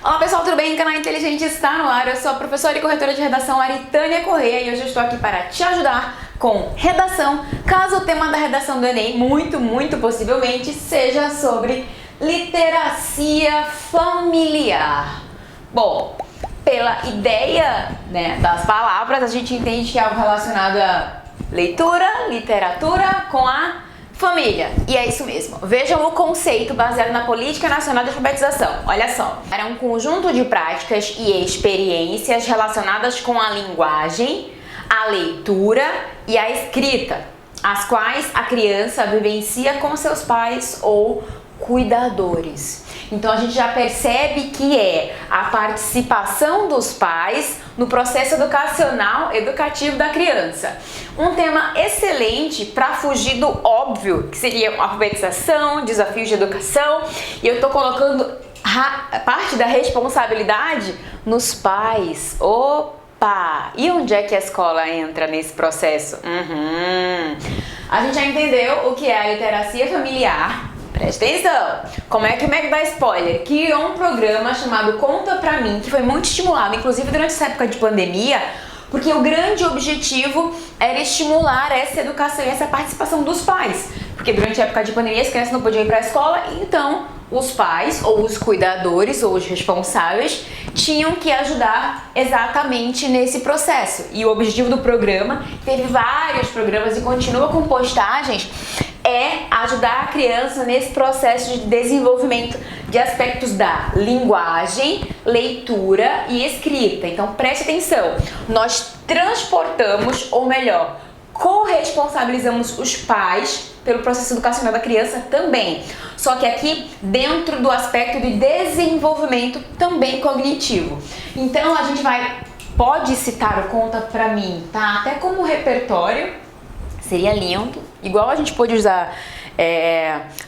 Olá pessoal, tudo bem? O canal Inteligente está no ar. Eu sou a professora e corretora de redação Aritânia Correia e hoje eu estou aqui para te ajudar com redação, caso o tema da redação do Enem, muito possivelmente, seja sobre literacia familiar. Bom, pela ideia, das palavras, a gente entende que é algo relacionado a leitura, literatura com a família. E é isso mesmo. Vejam o conceito baseado na Política Nacional de Alfabetização. Olha só. É um conjunto de práticas e experiências relacionadas com a linguagem, a leitura e a escrita, as quais a criança vivencia com seus pais ou cuidadores. Então a gente já percebe que é a participação dos pais no processo educativo da criança. Um tema excelente para fugir do óbvio, que seria alfabetização, desafios de educação, e eu estou colocando parte da responsabilidade nos pais. Opa! E onde é que a escola entra nesse processo? A gente já entendeu o que é a literacia familiar. Presta atenção! Como é que o Mac dá spoiler? Criou um programa chamado Conta Pra Mim, que foi muito estimulado, inclusive durante essa época de pandemia, porque o grande objetivo era estimular essa educação e essa participação dos pais. Porque durante a época de pandemia as crianças não podiam ir para a escola, então os pais, ou os cuidadores, ou os responsáveis, tinham que ajudar exatamente nesse processo. E o objetivo do programa, teve vários programas e continua com postagens, é ajudar a criança nesse processo de desenvolvimento de aspectos da linguagem, leitura e escrita. Então preste atenção, nós transportamos, ou melhor, corresponsabilizamos os pais pelo processo educacional da criança também. Só que aqui dentro do aspecto de desenvolvimento também cognitivo. Então a gente pode citar o Conta Pra Mim, tá? Até como repertório, seria lindo. Igual a gente pôde usar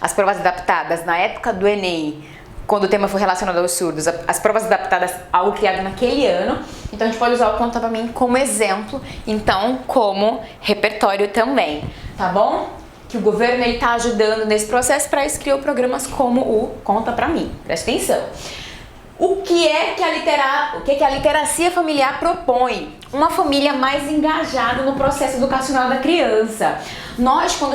as provas adaptadas na época do Enem, quando o tema foi relacionado aos surdos, as provas adaptadas algo criado naquele ano. Então a gente pode usar o Conta Pra Mim como exemplo, então como repertório também, tá bom? Que o governo está ajudando nesse processo, para isso criou programas como o Conta Pra Mim. Presta atenção. O que é que a literacia familiar propõe? Uma família mais engajada no processo educacional da criança. Nós, quando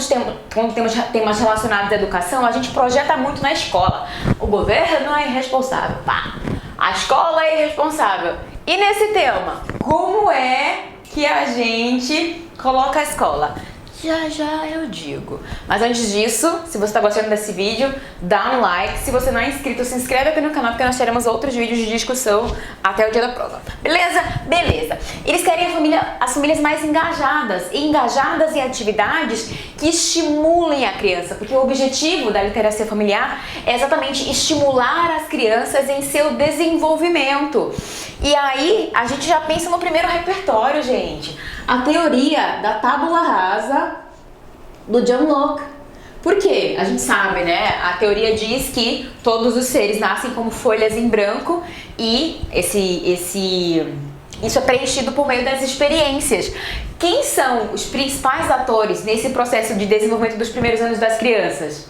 temos temas relacionados à educação, a gente projeta muito na escola. O governo é irresponsável, pá. A escola é irresponsável. E nesse tema, como é que a gente coloca a escola? Já eu digo. Mas antes disso, se você está gostando desse vídeo, dá um like. Se você não é inscrito, se inscreve aqui no canal, porque nós teremos outros vídeos de discussão até o dia da prova. Beleza? Beleza. Eles querem as famílias mais engajadas em atividades que estimulem a criança, porque o objetivo da literacia familiar é exatamente estimular as crianças em seu desenvolvimento. E aí, a gente já pensa no primeiro repertório, gente. A teoria da tábula rasa do John Locke. Por quê? A gente sabe, A teoria diz que todos os seres nascem como folhas em branco e isso é preenchido por meio das experiências. Quem são os principais atores nesse processo de desenvolvimento dos primeiros anos das crianças?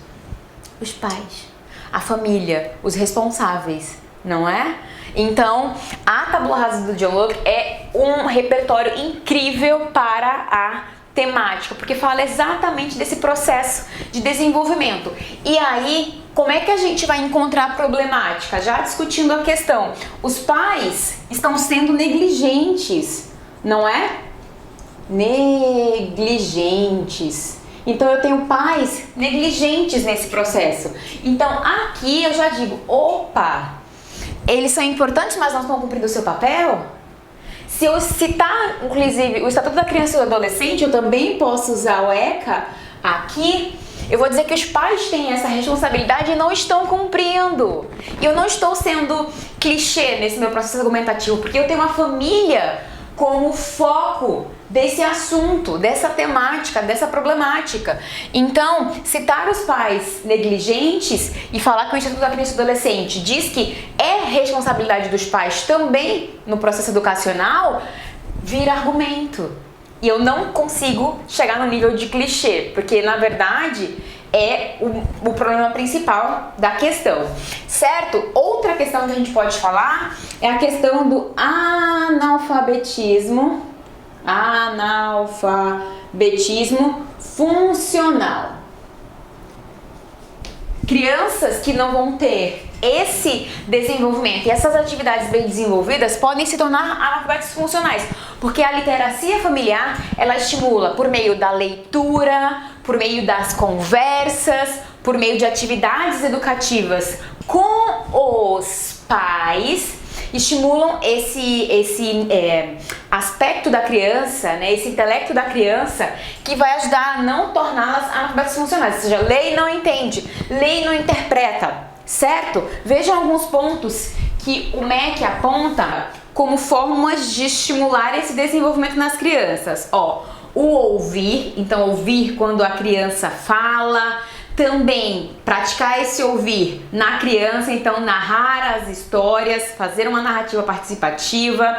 Os pais, a família, os responsáveis, não é? Então, a tábula rasa do John Locke é um repertório incrível para a temática, porque fala exatamente desse processo de desenvolvimento. E aí, como é que a gente vai encontrar a problemática? Já discutindo a questão, os pais estão sendo negligentes, não é? Negligentes. Então eu tenho pais negligentes nesse processo. Então aqui eu já digo, opa, eles são importantes, mas não estão cumprindo o seu papel? Se eu citar, inclusive, o Estatuto da Criança e do Adolescente, eu também posso usar o ECA aqui. Eu vou dizer que os pais têm essa responsabilidade e não estão cumprindo. E eu não estou sendo clichê nesse meu processo argumentativo, porque eu tenho uma família como foco desse assunto, dessa temática, dessa problemática. Então, citar os pais negligentes e falar que o Instituto da Criança e do Adolescente diz que é responsabilidade dos pais também no processo educacional, vira argumento. E eu não consigo chegar no nível de clichê, porque na verdade é o problema principal da questão, certo? Outra questão que a gente pode falar é a questão do analfabetismo funcional. Crianças que não vão ter esse desenvolvimento e essas atividades bem desenvolvidas podem se tornar analfabetos funcionais, porque a literacia familiar, ela estimula por meio da leitura, por meio das conversas, por meio de atividades educativas com os pais, estimulam esse aspecto da criança, né, esse intelecto da criança, que vai ajudar a não torná-las analfabetas funcionais, ou seja, lê e não entende, lê e não interpreta, certo? Vejam alguns pontos que o MEC aponta como formas de estimular esse desenvolvimento nas crianças. Ó, o ouvir, então ouvir quando a criança fala. Também praticar esse ouvir na criança, então narrar as histórias, fazer uma narrativa participativa.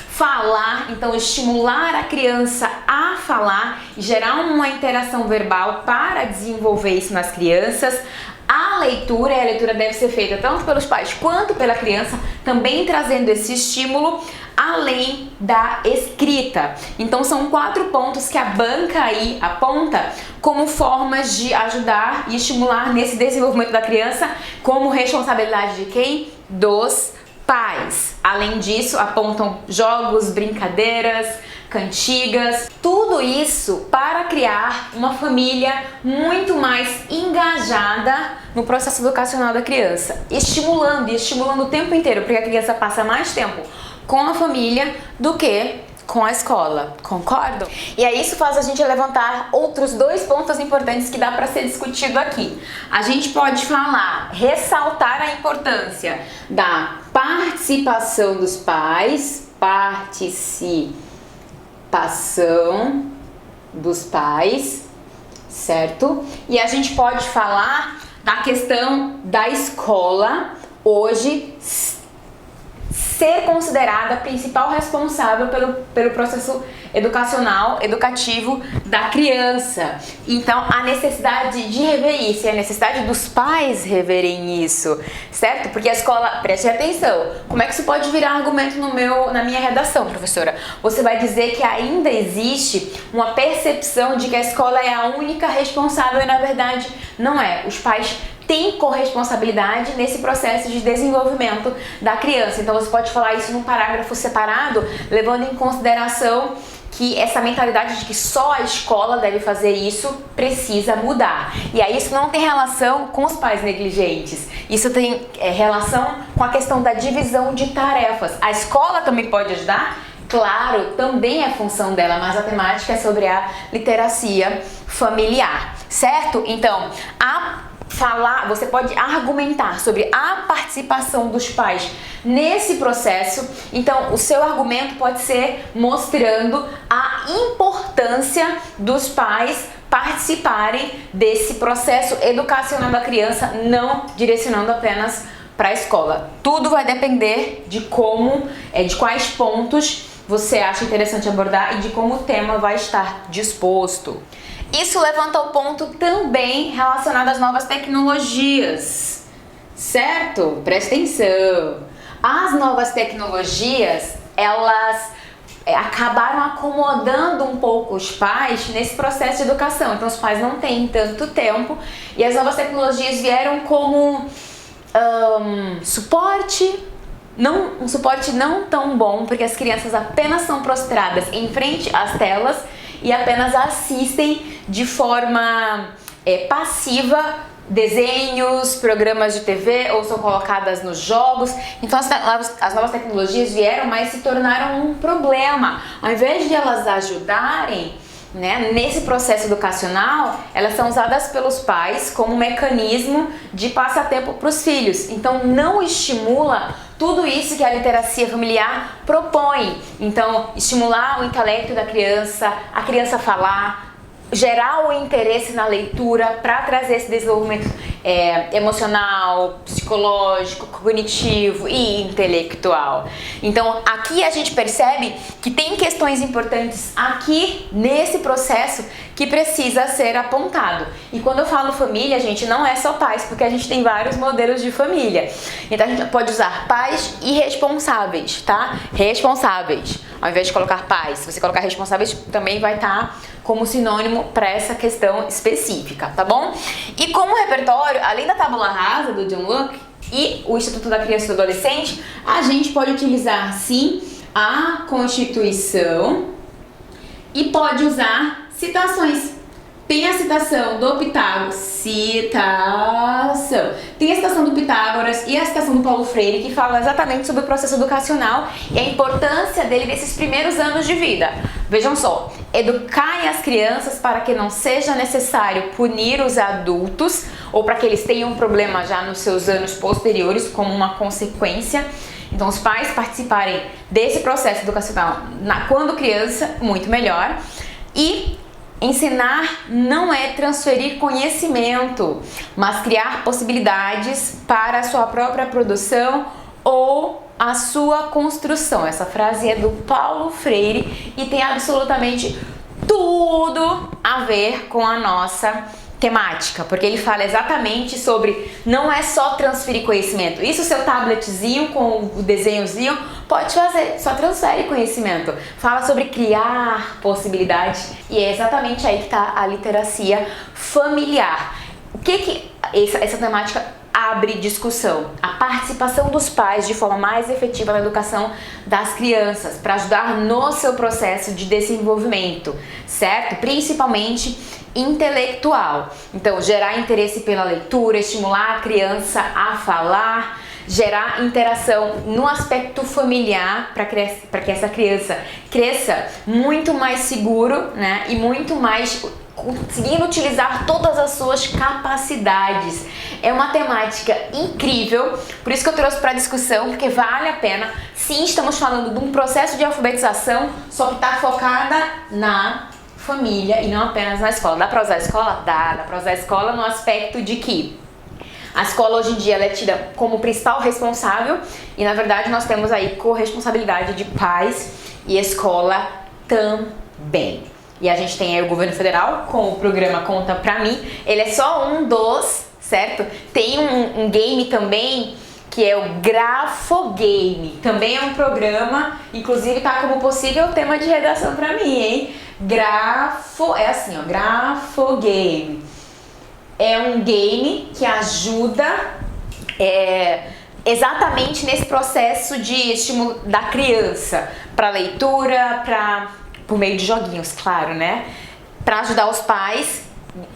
Falar, então estimular a criança a falar e gerar uma interação verbal para desenvolver isso nas crianças. A leitura deve ser feita tanto pelos pais quanto pela criança, também trazendo esse estímulo, além da escrita. Então são 4 pontos que a banca aí aponta como formas de ajudar e estimular nesse desenvolvimento da criança, como responsabilidade de quem? Dos pais. Além disso, apontam jogos, brincadeiras, cantigas, tudo isso para criar uma família muito mais engajada no processo educacional da criança, estimulando o tempo inteiro, porque a criança passa mais tempo com a família do que com a escola, concordam? E aí isso faz a gente levantar outros 2 pontos importantes que dá para ser discutido aqui. A gente pode ressaltar a importância da participação dos pais, certo? E a gente pode falar da questão da escola hoje ser considerada a principal responsável pelo processo educativo da criança. Então, a necessidade de rever isso e a necessidade dos pais reverem isso, certo? Porque a escola, preste atenção, como é que isso pode virar argumento na minha redação, professora? Você vai dizer que ainda existe uma percepção de que a escola é a única responsável e, na verdade, não é. Os pais tem corresponsabilidade nesse processo de desenvolvimento da criança. Então você pode falar isso num parágrafo separado, levando em consideração que essa mentalidade de que só a escola deve fazer isso precisa mudar. E aí isso não tem relação com os pais negligentes, isso tem relação com a questão da divisão de tarefas. A escola também pode ajudar? Claro, também é função dela, mas a temática é sobre a literacia familiar, certo? Então, você pode argumentar sobre a participação dos pais nesse processo. Então, o seu argumento pode ser mostrando a importância dos pais participarem desse processo educacional da criança, não direcionando apenas para a escola. Tudo vai depender de de quais pontos você acha interessante abordar e de como o tema vai estar disposto. Isso levanta o ponto também relacionado às novas tecnologias, certo? Presta atenção. As novas tecnologias, elas acabaram acomodando um pouco os pais nesse processo de educação. Então os pais não têm tanto tempo e as novas tecnologias vieram como suporte, um suporte não tão bom, porque as crianças apenas são prostradas em frente às telas e apenas assistem de forma passiva desenhos, programas de TV ou são colocadas nos jogos. Então as novas tecnologias vieram, mas se tornaram um problema. Ao invés de elas ajudarem, né, nesse processo educacional, elas são usadas pelos pais como um mecanismo de passatempo para os filhos. Então não estimula tudo isso que a literacia familiar propõe. Então estimular o intelecto da criança, a criança falar, gerar o interesse na leitura para trazer esse desenvolvimento emocional, psicológico, cognitivo e intelectual. Então aqui a gente percebe que tem questões importantes aqui nesse processo que precisa ser apontado. E quando eu falo família, gente, não é só pais, porque a gente tem vários modelos de família. Então a gente pode usar pais e responsáveis, tá? Responsáveis. Ao invés de colocar pais, se você colocar responsáveis, também vai estar como sinônimo para essa questão específica, tá bom? E como repertório, além da tábula rasa do John Locke e o Estatuto da Criança e do Adolescente, a gente pode utilizar sim a Constituição e pode usar citações. Tem a citação do Pitágoras, tem a citação do Pitágoras e a citação do Paulo Freire, que fala exatamente sobre o processo educacional e a importância dele nesses primeiros anos de vida. Vejam só, educar as crianças para que não seja necessário punir os adultos ou para que eles tenham um problema já nos seus anos posteriores como uma consequência. Então, os pais participarem desse processo educacional quando criança, muito melhor. E ensinar não é transferir conhecimento, mas criar possibilidades para a sua própria produção ou a sua construção. Essa frase é do Paulo Freire e tem absolutamente tudo a ver com a nossa temática, porque ele fala exatamente sobre não é só transferir conhecimento. Isso seu tabletzinho com o desenhozinho pode fazer, só transfere conhecimento. Fala sobre criar possibilidades e é exatamente aí que está a literacia familiar. O que essa temática abre discussão? A participação dos pais de forma mais efetiva na educação das crianças, para ajudar no seu processo de desenvolvimento, certo? Principalmente intelectual. Então, gerar interesse pela leitura, estimular a criança a falar, gerar interação no aspecto familiar para que essa criança cresça muito mais seguro, né? E muito mais conseguindo utilizar todas as suas capacidades. É uma temática incrível, por isso que eu trouxe para discussão, porque vale a pena. Sim, estamos falando de um processo de alfabetização, só que está focada na família e não apenas na escola. Dá para usar a escola? Dá para usar a escola no aspecto de que a escola hoje em dia ela é tida como principal responsável e na verdade nós temos aí corresponsabilidade de pais e escola também. E a gente tem aí o governo federal com o programa Conta Pra Mim. Ele é só um dos, certo? Tem um game também que é o Grafogame. Também é um programa, inclusive tá como possível tema de redação pra mim, hein? É assim, ó, Grafogame. É um game que ajuda exatamente nesse processo de estímulo da criança para leitura, por meio de joguinhos, claro, né? Para ajudar os pais.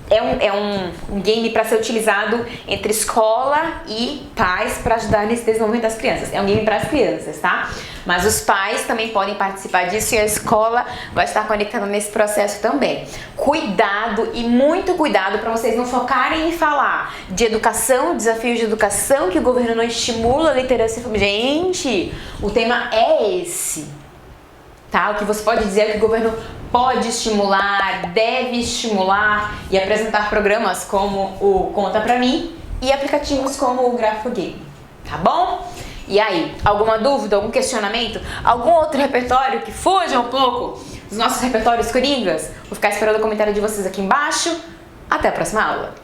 É um game para ser utilizado entre escola e pais para ajudar nesse desenvolvimento das crianças. É um game para as crianças, tá? Mas os pais também podem participar disso e a escola vai estar conectada nesse processo também. Cuidado e muito cuidado para vocês não focarem em falar de educação, desafios de educação, que o governo não estimula a literacia familiar. Gente, o tema é esse. Tá? O que você pode dizer é que o governo pode estimular, deve estimular e apresentar programas como o Conta Pra Mim e aplicativos como o Grafogame, tá bom? E aí, alguma dúvida, algum questionamento? Algum outro repertório que fuja um pouco dos nossos repertórios coringas? Vou ficar esperando o comentário de vocês aqui embaixo. Até a próxima aula!